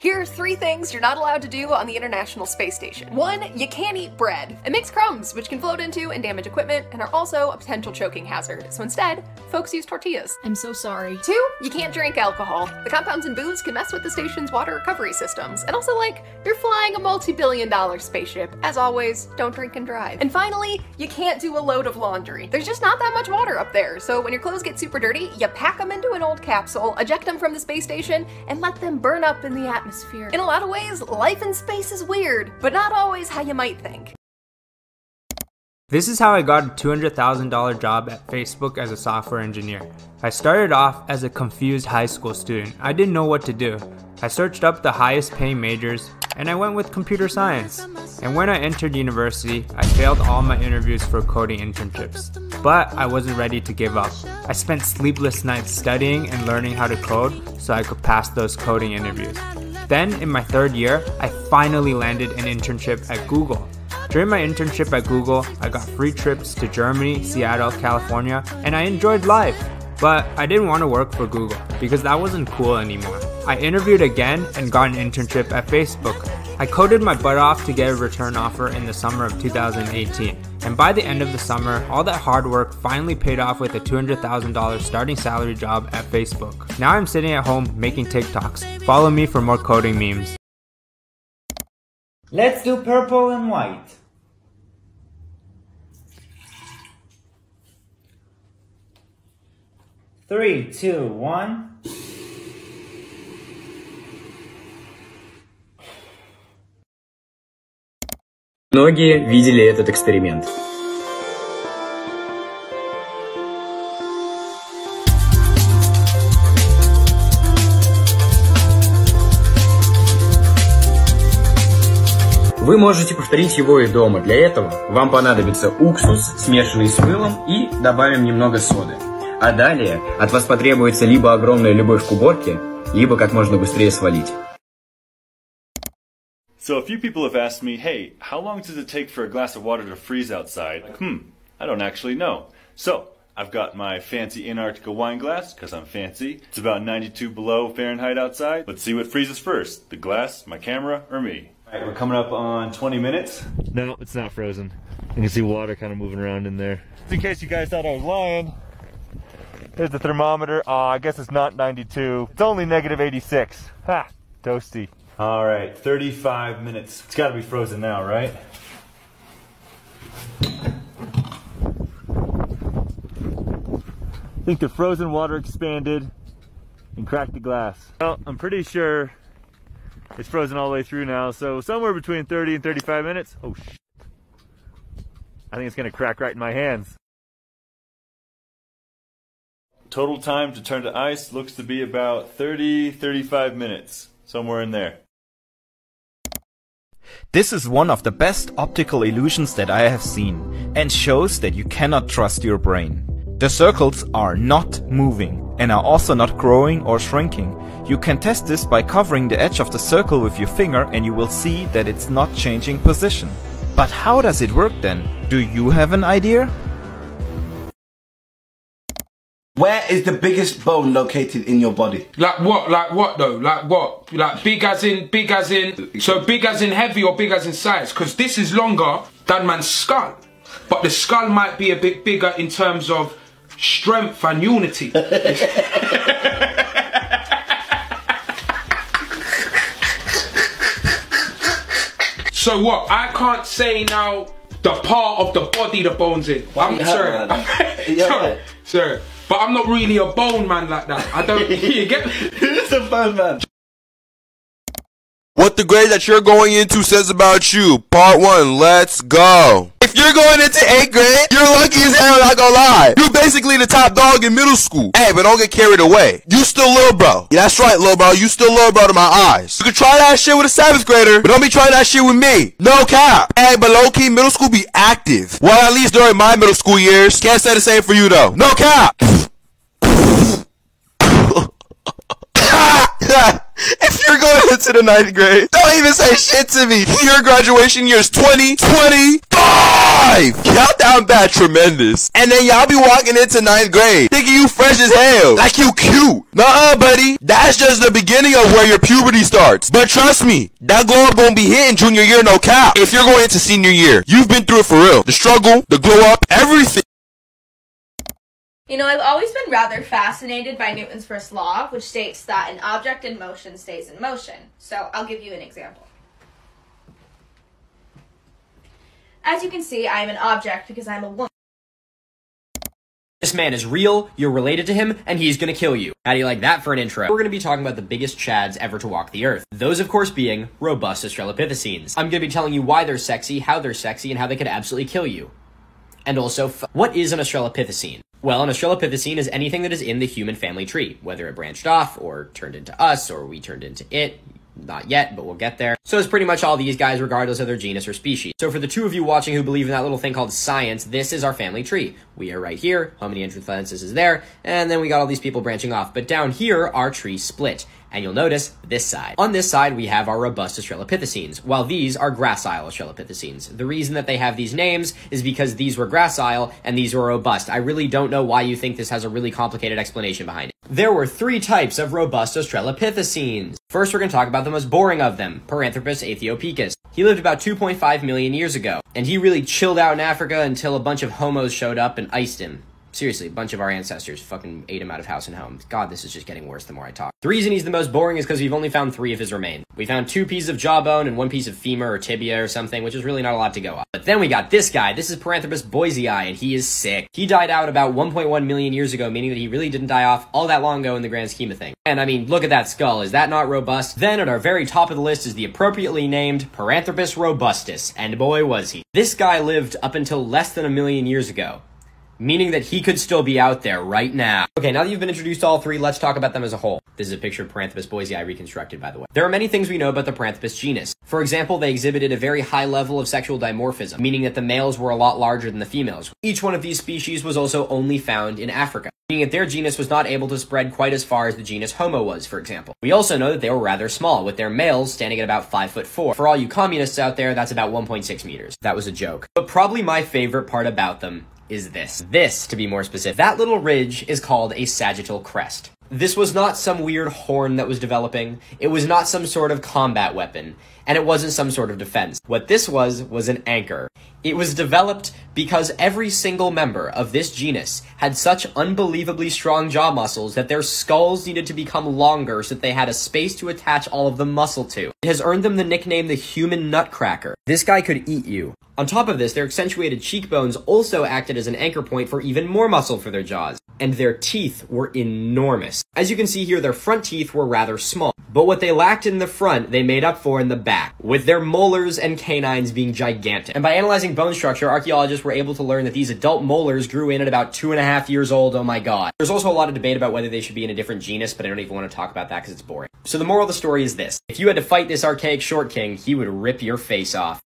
Here's 3 things you're not allowed to do on the International Space Station. 1, you can't eat bread. It makes crumbs, which can float into and damage equipment, and are also a potential choking hazard. So instead, folks use tortillas. I'm so sorry. 2, you can't drink alcohol. The compounds in booze can mess with the station's water recovery systems. And also, like, you're flying a multi-billion-dollar spaceship. As always, don't drink and drive. And finally, you can't do a load of laundry. There's just not that much water up there, so when your clothes get super dirty, you pack them into an old capsule, eject them from the space station, and let them burn up in the atmosphere. In a lot of ways, life in space is weird, but not always how you might think. This is how I got a $200,000 job at Facebook as a software engineer. I started off as a confused high school student. I didn't know what to do. I searched up the highest paying majors, and I went with computer science. And when I entered university, I failed all my interviews for coding internships. But I wasn't ready to give up. I spent sleepless nights studying and learning how to code so I could pass those coding interviews. Then, in my 3rd year, I finally landed an internship at Google. During my internship at Google, I got free trips to Germany, Seattle, California, and I enjoyed life. But I didn't want to work for Google because that wasn't cool anymore. I interviewed again and got an internship at Facebook. I coded my butt off to get a return offer in the summer of 2018. And by the end of the summer, all that hard work finally paid off with a $200,000 starting salary job at Facebook. Now I'm sitting at home making TikToks. Follow me for more coding memes. Let's do purple and white. Three, two, one. Многие видели этот эксперимент. Вы можете повторить его и дома. Для этого вам понадобится уксус, смешанный с мылом, и добавим немного соды. А далее от вас потребуется либо огромная любовь к уборке, либо как можно быстрее свалить. So a few people have asked me, hey, how long does it take for a glass of water to freeze outside? Like, I don't actually know. So I've got my fancy Antarctica wine glass, because I'm fancy. It's about 92 below Fahrenheit outside. Let's see what freezes first, the glass, my camera, or me. All right, we're coming up on 20 minutes. No, it's not frozen. You can see water kind of moving around in there. Just in case you guys thought I was lying, here's the thermometer. I guess it's not 92. It's only negative 86. Ha! Toasty. All right, 35 minutes. It's got to be frozen now, right? I think the frozen water expanded and cracked the glass. Well, I'm pretty sure it's frozen all the way through now, so somewhere between 30 and 35 minutes. Oh, shit. I think it's going to crack right in my hands. Total time to turn to ice looks to be about 30-35 minutes, somewhere in there. This is one of the best optical illusions that I have seen, and shows that you cannot trust your brain. The circles are not moving and are also not growing or shrinking. You can test this by covering the edge of the circle with your finger, and you will see that it's not changing position. But how does it work then? Do you have an idea? Where is the biggest bone located in your body? Like what? Like what though? Like what? Like big as in, so big as in heavy or big as in size? Because this is longer than man's skull. But the skull might be a bit bigger in terms of strength and unity. So what? I can't say now the part of the body the bone's in. I'm sorry. Sorry. But I'm not really a bone man like that. I don't. You get me? It's a bone man. What the grade that you're going into says about you. Part 1, let's go. If you're going into 8th grade, you're lucky as hell, not gonna lie. You're basically the top dog in middle school. Hey, but don't get carried away. You still little bro. Yeah, that's right, little bro. You still little bro to my eyes. You can try that shit with a 7th grader, but don't be trying that shit with me. No cap. Hey, but low-key, middle school be active. Well, at least during my middle school years. Can't say the same for you, though. No cap. If you're going into the 9th grade, don't even say shit to me. Your graduation year is 2025. Countdown bad tremendous. And then y'all be walking into 9th grade, thinking you fresh as hell, like you cute. Nuh-uh, buddy. That's just the beginning of where your puberty starts. But trust me, that glow up won't be hitting junior year, no cap. If you're going into senior year, you've been through it for real. The struggle, the glow up, everything. You know, I've always been rather fascinated by Newton's first law, which states that an object in motion stays in motion. So I'll give you an example. As you can see, I am an object because I'm a woman. This man is real, you're related to him, and he's gonna kill you. How do you like that for an intro? We're gonna be talking about the biggest chads ever to walk the earth. Those, of course, being robust Australopithecines. I'm gonna be telling you why they're sexy, how they're sexy, and how they could absolutely kill you. And also, what is an Australopithecine? Well, an Australopithecine is anything that is in the human family tree, whether it branched off, or turned into us, or we turned into it. Not yet, but we'll get there. So it's pretty much all these guys, regardless of their genus or species. So for the two of you watching who believe in that little thing called science, this is our family tree. We are right here, Hominy Entrophensis is there, and then we got all these people branching off. But down here, our tree split. And you'll notice this side. On this side, we have our robust Australopithecines, while these are gracile Australopithecines. The reason that they have these names is because these were gracile and these were robust. I really don't know why you think this has a really complicated explanation behind it. There were 3 types of robust Australopithecines. First, we're going to talk about the most boring of them, Paranthropus aethiopicus. He lived about 2.5 million years ago, and he really chilled out in Africa until a bunch of homos showed up and iced him. Seriously, a bunch of our ancestors fucking ate him out of house and home. God, this is just getting worse the more I talk. The reason he's the most boring is because we've only found 3 of his remains. We found 2 pieces of jawbone and 1 piece of femur or tibia or something, which is really not a lot to go off. But then we got this guy. This is Paranthropus boisei, and he is sick. He died out about 1.1 million years ago, meaning that he really didn't die off all that long ago in the grand scheme of things. And I mean, look at that skull. Is that not robust? Then at our very top of the list is the appropriately named Paranthropus robustus, and boy was he. This guy lived up until less than 1 million years ago, meaning that he could still be out there right now. Okay, now that you've been introduced to all 3, let's talk about them as a whole. This is a picture of Paranthropus boisei reconstructed, by the way. There are many things we know about the Paranthropus genus. For example, they exhibited a very high level of sexual dimorphism, meaning that the males were a lot larger than the females. Each one of these species was also only found in Africa, meaning that their genus was not able to spread quite as far as the genus Homo was, for example. We also know that they were rather small, with their males standing at about 5'4". For all you communists out there, that's about 1.6 meters. That was a joke. But probably my favorite part about them is this. This, to be more specific. That little ridge is called a sagittal crest. This was not some weird horn that was developing. It was not some sort of combat weapon. And it wasn't some sort of defense. What this was an anchor. It was developed because every single member of this genus had such unbelievably strong jaw muscles that their skulls needed to become longer so that they had a space to attach all of the muscle to. It has earned them the nickname the human nutcracker. This guy could eat you. On top of this, their accentuated cheekbones also acted as an anchor point for even more muscle for their jaws. And their teeth were enormous. As you can see here, their front teeth were rather small. But what they lacked in the front, they made up for in the back, with their molars and canines being gigantic. And by analyzing bone structure, archaeologists were able to learn that these adult molars grew in at about 2.5 years old. Oh my god. There's also a lot of debate about whether they should be in a different genus, but I don't even want to talk about that because it's boring. So the moral of the story is this. If you had to fight this archaic short king, he would rip your face off.